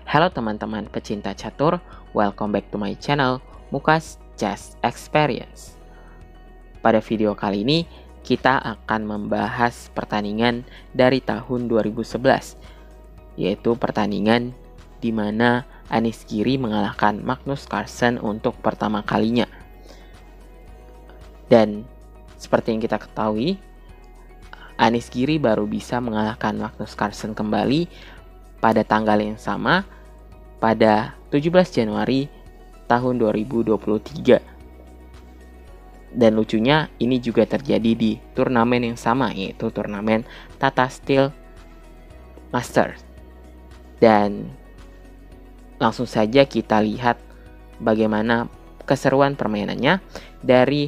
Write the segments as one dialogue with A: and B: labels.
A: Halo teman-teman pecinta catur, welcome back to my channel Mukas Chess Experience. Pada video kali ini kita akan membahas pertandingan dari tahun 2011, yaitu pertandingan di mana Anish Giri mengalahkan Magnus Carlsen untuk pertama kalinya. Dan seperti yang kita ketahui, Anish Giri baru bisa mengalahkan Magnus Carlsen kembali pada tanggal yang sama pada 17 Januari tahun 2023. Dan lucunya ini juga terjadi di turnamen yang sama, yaitu turnamen Tata Steel Masters. Dan langsung saja kita lihat bagaimana keseruan permainannya dari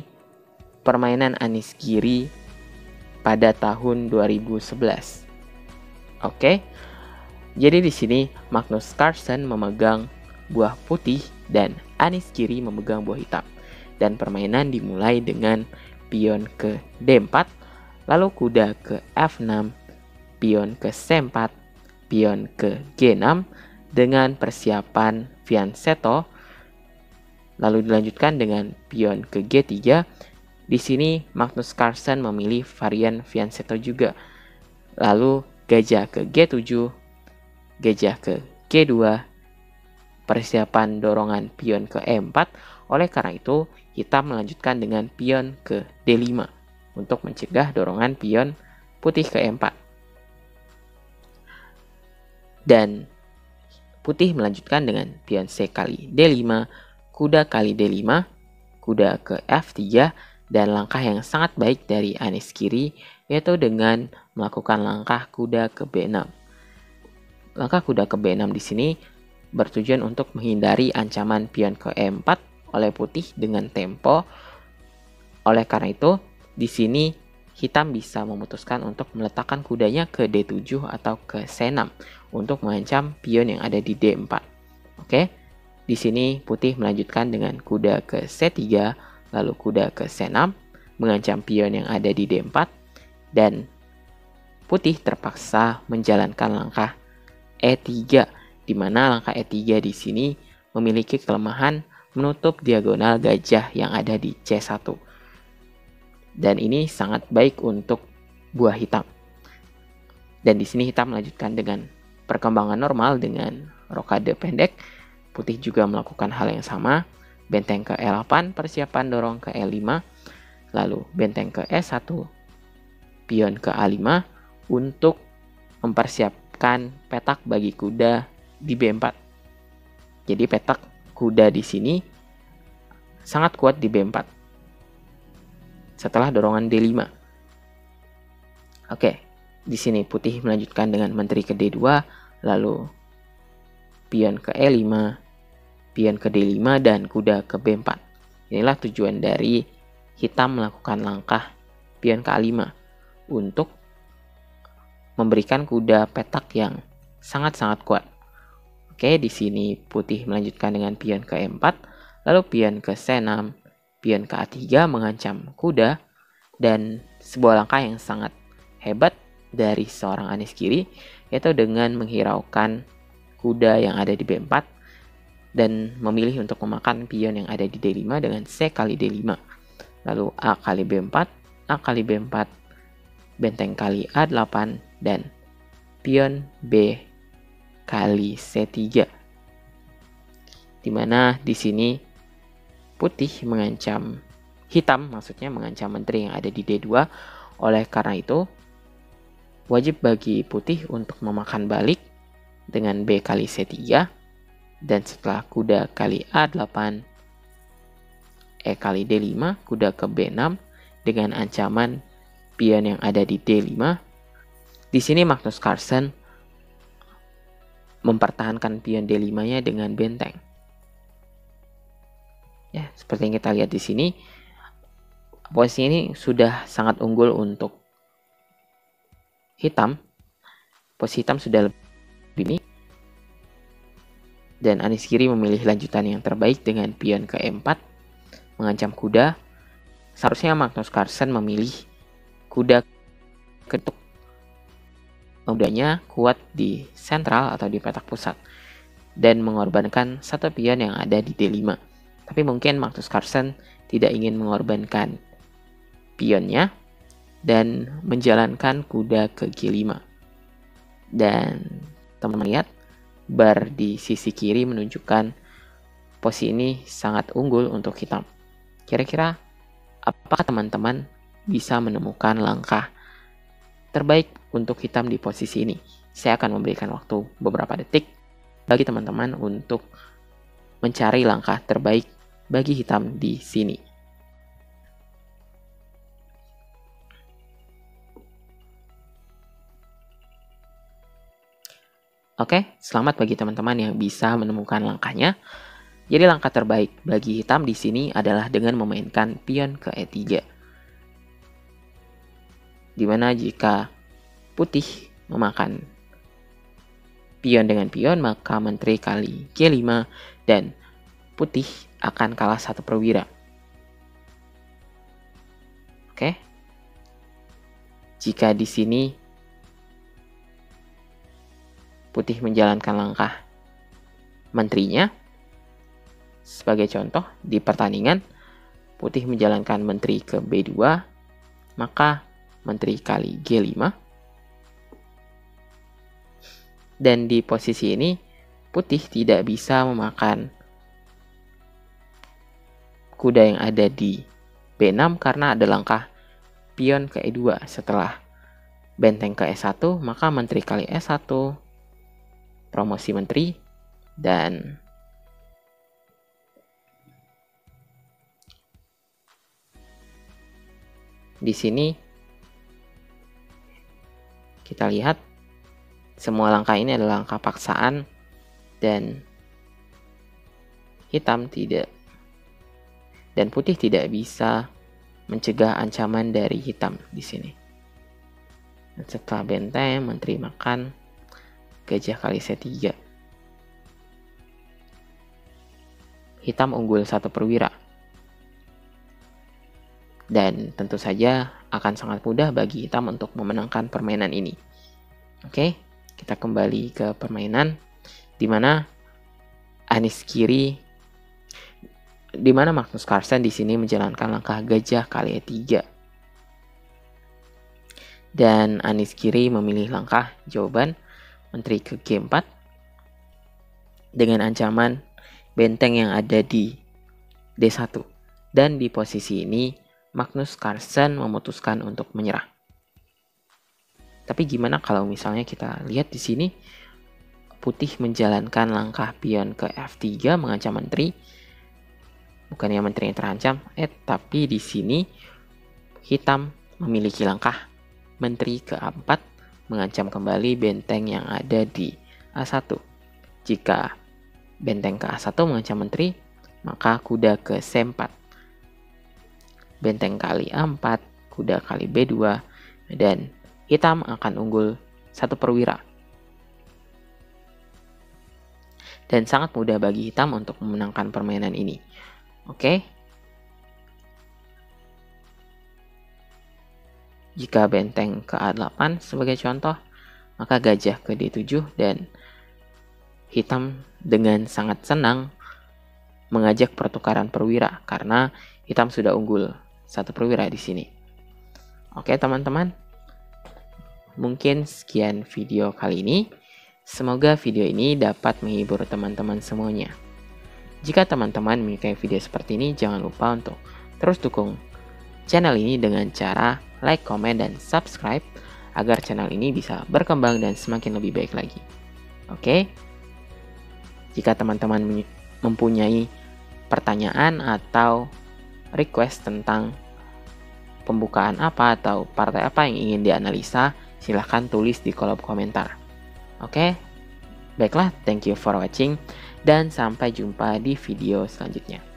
A: permainan Anish Giri pada tahun 2011. Oke. Jadi di sini Magnus Carlsen memegang buah putih dan Anish Giri memegang buah hitam. Dan permainan dimulai dengan pion ke D4, lalu kuda ke F6, pion ke C4, pion ke G6 dengan persiapan fianchetto. Lalu dilanjutkan dengan pion ke G3. Di sini Magnus Carlsen memilih varian fianchetto juga. Lalu gajah ke G7, gajah ke G2, persiapan dorongan pion ke E4. Oleh karena itu, hitam melanjutkan dengan pion ke D5 untuk mencegah dorongan pion putih ke E4. Dan putih melanjutkan dengan pion C kali D5, kuda kali D5, kuda ke F3, dan langkah yang sangat baik dari Anish Giri yaitu dengan melakukan langkah kuda ke B6. Langkah kuda ke B6 di sini bertujuan untuk menghindari ancaman pion ke E4 oleh putih dengan tempo. Oleh karena itu, di sini hitam bisa memutuskan untuk meletakkan kudanya ke D7 atau ke C6 untuk mengancam pion yang ada di D4. Oke. Di sini putih melanjutkan dengan kuda ke C3, lalu kuda ke C6 mengancam pion yang ada di D4, dan putih terpaksa menjalankan langkah E3, di mana langkah E3 di sini memiliki kelemahan menutup diagonal gajah yang ada di C1. Dan ini sangat baik untuk buah hitam. Dan di sini hitam melanjutkan dengan perkembangan normal dengan rokade pendek. Putih juga melakukan hal yang sama. Benteng ke E8, persiapan dorong ke E5, lalu benteng ke E1, pion ke A5 untuk mempersiapkan petak bagi kuda di B4. Jadi petak kuda di sini sangat kuat di B4 setelah dorongan D5. Oke, di sini putih melanjutkan dengan menteri ke D2, lalu pion ke E5, pion ke D5, dan kuda ke B4. Inilah tujuan dari hitam melakukan langkah pion ke A5 untuk memberikan kuda petak yang sangat-sangat kuat. Oke, di sini putih melanjutkan dengan pion ke E4, lalu pion ke C6, pion ke A3 mengancam kuda, dan sebuah langkah yang sangat hebat dari seorang Anish Giri yaitu dengan menghiraukan kuda yang ada di B4 dan memilih untuk memakan pion yang ada di D5 dengan C kali D5, lalu A kali B4, A kali B4, benteng kali A8, dan pion B kali C3, dimana di sini putih mengancam hitam, maksudnya mengancam menteri yang ada di D2. Oleh karena itu, wajib bagi putih untuk memakan balik dengan B kali C3, dan setelah kuda kali A8, E kali D5, kuda ke B6 dengan ancaman pion yang ada di D5. Di sini Magnus Carlsen mempertahankan pion D5-nya dengan benteng. Ya, seperti yang kita lihat di sini, posisi ini sudah sangat unggul untuk hitam. Posisi hitam sudah lebih ini. Dan Anish Giri memilih lanjutan yang terbaik dengan pion ke E4 mengancam kuda. Seharusnya Magnus Carlsen memilih kuda ketuk. Kudanya kuat di sentral atau di petak pusat. dan mengorbankan satu pion yang ada di D5. Tapi mungkin Magnus Carlsen tidak ingin mengorbankan pionnya dan menjalankan kuda ke G5. Dan teman-teman lihat bar di sisi kiri menunjukkan posisi ini sangat unggul untuk hitam. Kira-kira apakah teman-teman bisa menemukan langkah terbaik untuk hitam di posisi ini? Saya akan memberikan waktu beberapa detik bagi teman-teman untuk mencari langkah terbaik bagi hitam di sini. Oke, selamat bagi teman-teman yang bisa menemukan langkahnya. Jadi langkah terbaik bagi hitam di sini adalah dengan memainkan pion ke E3. Dimana jika putih memakan pion dengan pion, maka menteri kali G5 dan putih akan kalah satu perwira. Oke. Jika di sini putih menjalankan langkah menterinya, sebagai contoh di pertandingan putih menjalankan menteri ke B2, maka menteri kali G5. Dan di posisi ini putih tidak bisa memakan kuda yang ada di B6 karena ada langkah pion ke E2. Setelah benteng ke E1, maka menteri kali E1, promosi menteri, dan di sini kita lihat semua langkah ini adalah langkah paksaan dan hitam tidak, dan putih tidak bisa mencegah ancaman dari hitam di sini. Dan setelah benteng, menteri makan gajah kali C3. Hitam unggul satu perwira. Dan tentu saja akan sangat mudah bagi hitam untuk memenangkan permainan ini. Oke, kita kembali ke permainan di mana Magnus Carlsen di sini menjalankan langkah gajah kali E3. Dan Anies Giri memilih langkah jawaban menteri ke G4 dengan ancaman benteng yang ada di D1. Dan di posisi ini Magnus Carlsen memutuskan untuk menyerah. Tapi gimana kalau misalnya kita lihat di sini putih menjalankan langkah pion ke F3 mengancam menteri. Bukannya menteri yang terancam, tapi di sini hitam memiliki langkah menteri ke A4 mengancam kembali benteng yang ada di A1. Jika benteng ke A1 mengancam menteri, maka kuda ke C4. Benteng kali A4, kuda kali B2, dan hitam akan unggul satu perwira. Dan sangat mudah bagi hitam untuk memenangkan permainan ini. Oke. Jika benteng ke A8 sebagai contoh, maka gajah ke D7 dan hitam dengan sangat senang mengajak pertukaran perwira karena hitam sudah unggul satu perwira di sini. Oke teman-teman, mungkin sekian video kali ini. Semoga video ini dapat menghibur teman-teman semuanya. Jika teman-teman menyukai video seperti ini, jangan lupa untuk terus dukung channel ini dengan cara like, komen, dan subscribe agar channel ini bisa berkembang dan semakin lebih baik lagi. Oke? Jika teman-teman mempunyai pertanyaan atau request tentang pembukaan apa atau partai apa yang ingin dianalisa, silahkan tulis di kolom komentar. Oke? Baiklah, thank you for watching dan sampai jumpa di video selanjutnya.